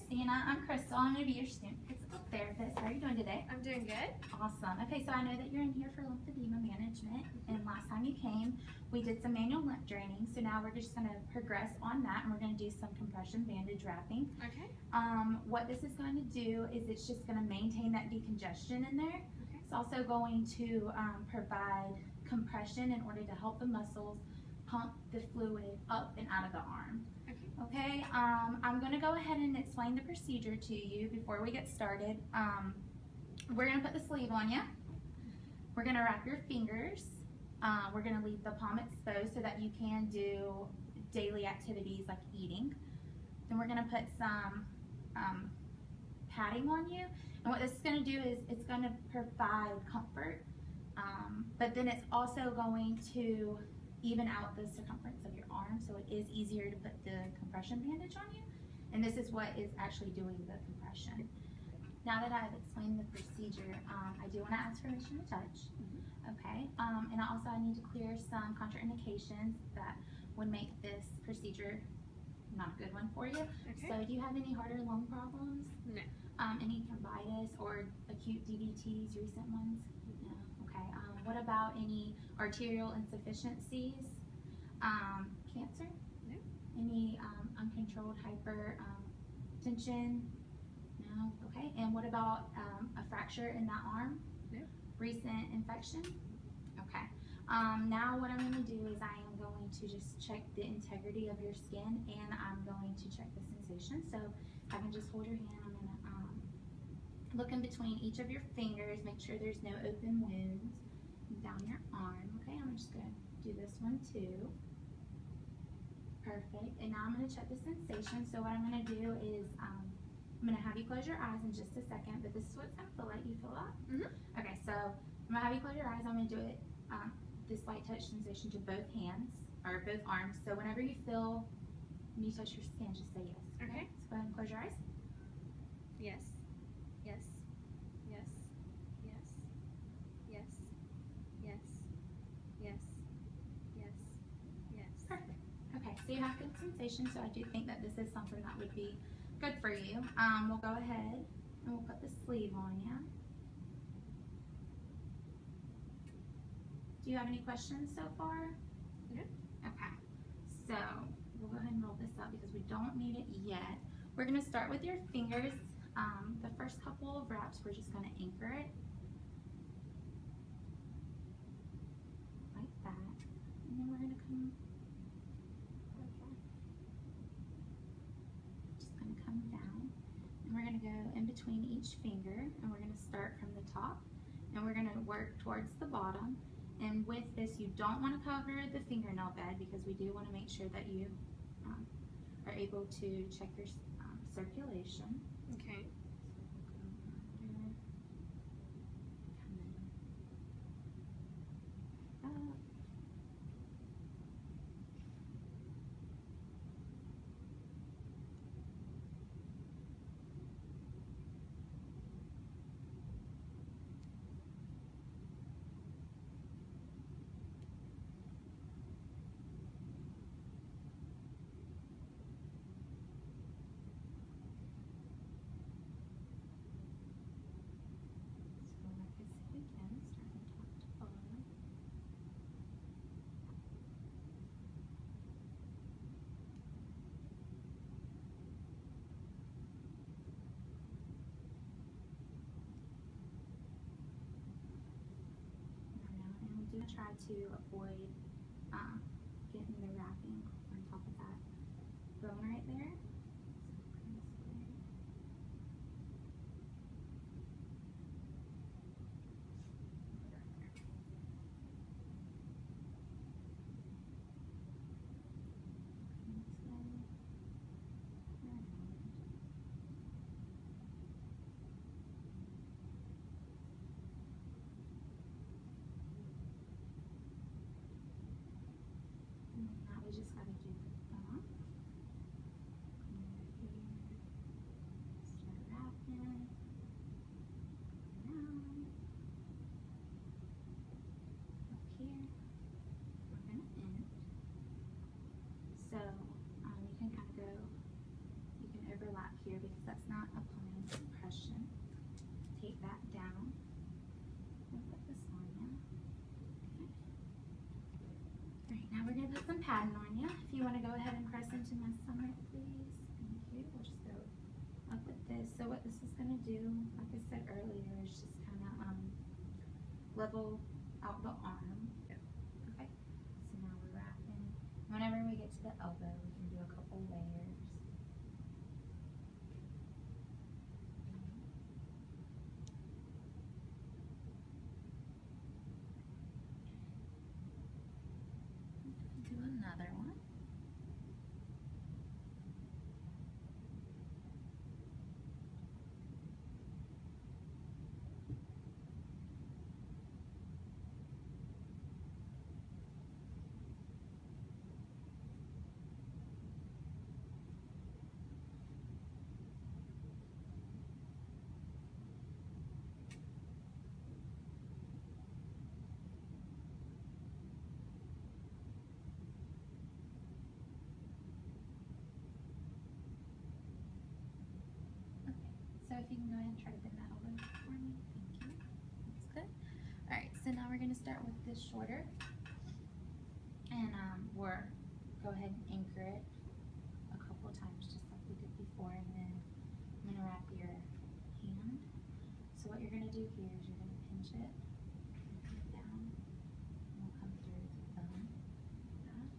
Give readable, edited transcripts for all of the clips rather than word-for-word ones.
Christina. I'm Crystal. I'm going to be your student physical therapist. How are you doing today? I'm doing good. Awesome. Okay, so I know that you're in here for lymphedema management, and last time you came, we did some manual lymph draining. So now we're just going to progress on that, and we're going to do some compression bandage wrapping. Okay. What this is going to do is it's just going to maintain that decongestion in there. Okay. It's also going to provide compression in order to help the muscles pump the fluid up and out of the arm. Okay, I'm going to go ahead and explain the procedure to you before we get started. We're going to put the sleeve on you. We're going to wrap your fingers. We're going to leave the palm exposed so that you can do daily activities like eating. Then we're going to put some padding on you. And what this is going to do is it's going to provide comfort, but then it's also going to even out the circumference of your arm, so it is easier to put the compression bandage on you, and this is what is actually doing the compression. Now that I've explained the procedure, I do want to ask permission to touch. Okay, and also I need to clear some contraindications that would make this procedure not a good one for you. Okay. So do you have any heart or lung problems? No. Any thrombitis or acute DVTs, recent ones? No. Okay. What about any arterial insufficiencies? Cancer? No. Any uncontrolled hypertension? No. Okay. And what about a fracture in that arm? No. Recent infection? Okay. Now what I'm going to do is I am going to just check the integrity of your skin, and I'm going to check the sensation. So if I can just hold your hand, I'm going to look in between each of your fingers, make sure there's no open wounds down your arm. Okay, I'm just going to do this one too. Perfect. And now I'm going to check the sensation. So what I'm going to do is I'm going to have you close your eyes in just a second, but this is what it's going to feel like. You feel that? Okay, so I'm going to have you close your eyes. I'm going to do it, this light touch sensation to both hands, or both arms. So whenever you feel when you touch your skin, just say yes. Okay. So go ahead and close your eyes. Yes. Yes. Yes. Yes. Yes. Yes. Yes. Yes. Yes. Perfect. Okay, so you have good sensation, so I do think that this is something that would be good for you. We'll go ahead and we'll put the sleeve on you. Do you have any questions so far? No. Okay, so we'll go ahead and roll this up because we don't need it yet. We're going to start with your fingers. The first couple of wraps, we're just going to anchor it like that, and then we're going to come. Just going to come down, and we're going to go in between each finger, and we're going to start from the top, and we're going to work towards the bottom. And with this, you don't want to cover the fingernail bed because we do want to make sure that you are able to check your circulation. Okay. Try to avoid getting the wrapping on top of that bone right there. not applying compression. Take that down and put this on you. Okay. Alright, now we're going to put some padding on you. If you want to go ahead and press into my stomach, please. Thank you. We'll just go up with this. So what this is going to do, like I said earlier, is just kind of level out the arm. Yep. Okay. So now we're wrapping. Whenever we get to the elbow, we can do a couple layers. Do another one. So if you can go ahead and try to bend that elbow for me. Thank you. That's good. Alright, so now we're going to start with this shoulder. And we're go ahead and anchor it a couple times just like we did before. And then I'm going to wrap your hand. So what you're going to do here is you're going to pinch it and come down. And we'll come through the thumb. Like that.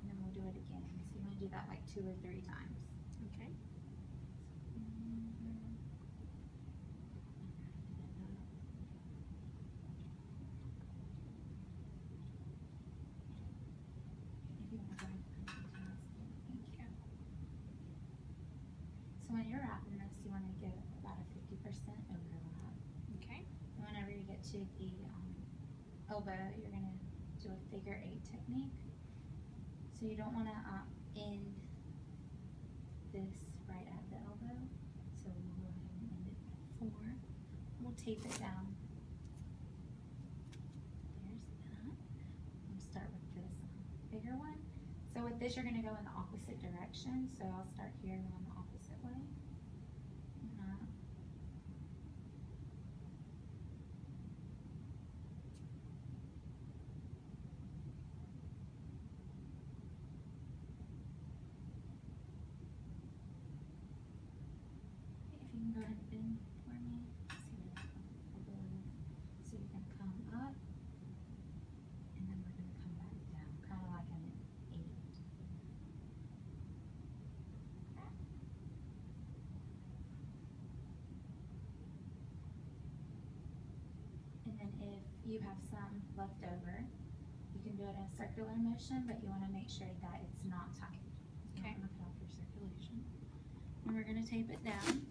And then we'll do it again. So you want to do that like 2 or 3 times. Okay. So when you're wrapping this, you want to get about a 50% overlap. Okay. And whenever you get to the elbow, you're going to do a figure 8 technique. So you don't want to end this right at the elbow. So we'll go ahead and end it at 4. We'll tape it down. There's that. We'll start with this bigger one. So with this, you're going to go in the opposite direction. So I'll start here and going the opposite way. If you can go ahead and bend for me. See where that elbow is. So you're going to come up. And then we're going to come back down. Kind of like an 8. And then if you have some left over, you can do it in a circular motion, but you want to make sure that it's not tight. It's Okay. not going to cut off your circulation. And we're going to tape it down.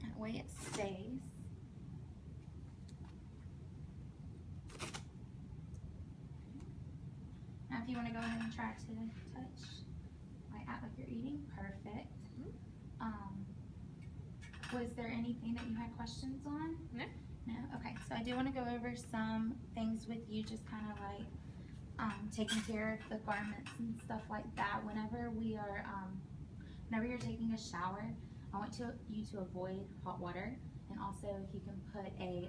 That way it stays. Now if you want to go ahead and try to touch, like act like you're eating, perfect. Was there anything that you had questions on? No. No? Okay, so I do want to go over some things with you, just kind of like taking care of the garments and stuff like that. Whenever we are, whenever you're taking a shower, I want you to avoid hot water, and also if you can put a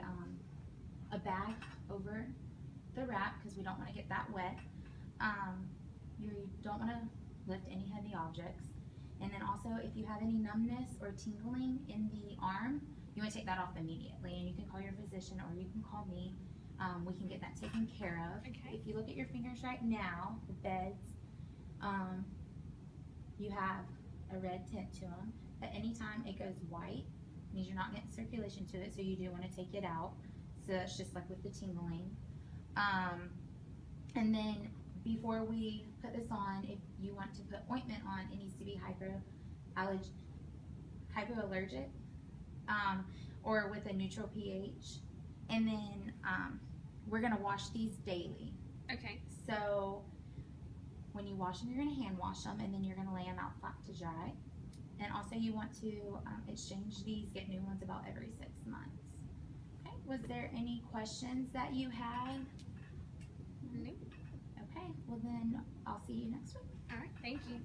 bag over the wrap because we don't want to get that wet. You don't want to lift any heavy objects. And then also, if you have any numbness or tingling in the arm, you want to take that off immediately. And you can call your physician or you can call me. We can get that taken care of. Okay. If you look at your fingers right now, the beds, you have a red tint to them. But anytime it goes white, it means you're not getting circulation to it, so you do want to take it out. So it's just like with the tingling. And then before we put this on, if you want to put ointment on, it needs to be hypoallergic or with a neutral pH. And then we're going to wash these daily. Okay. So when you wash them, you're going to hand wash them, and then you're going to lay them out flat to dry. And also you want to exchange these, get new ones about every 6 months. Okay. Was there any questions that you had? Nope. Okay, well then I'll see you next week. All right, thank you.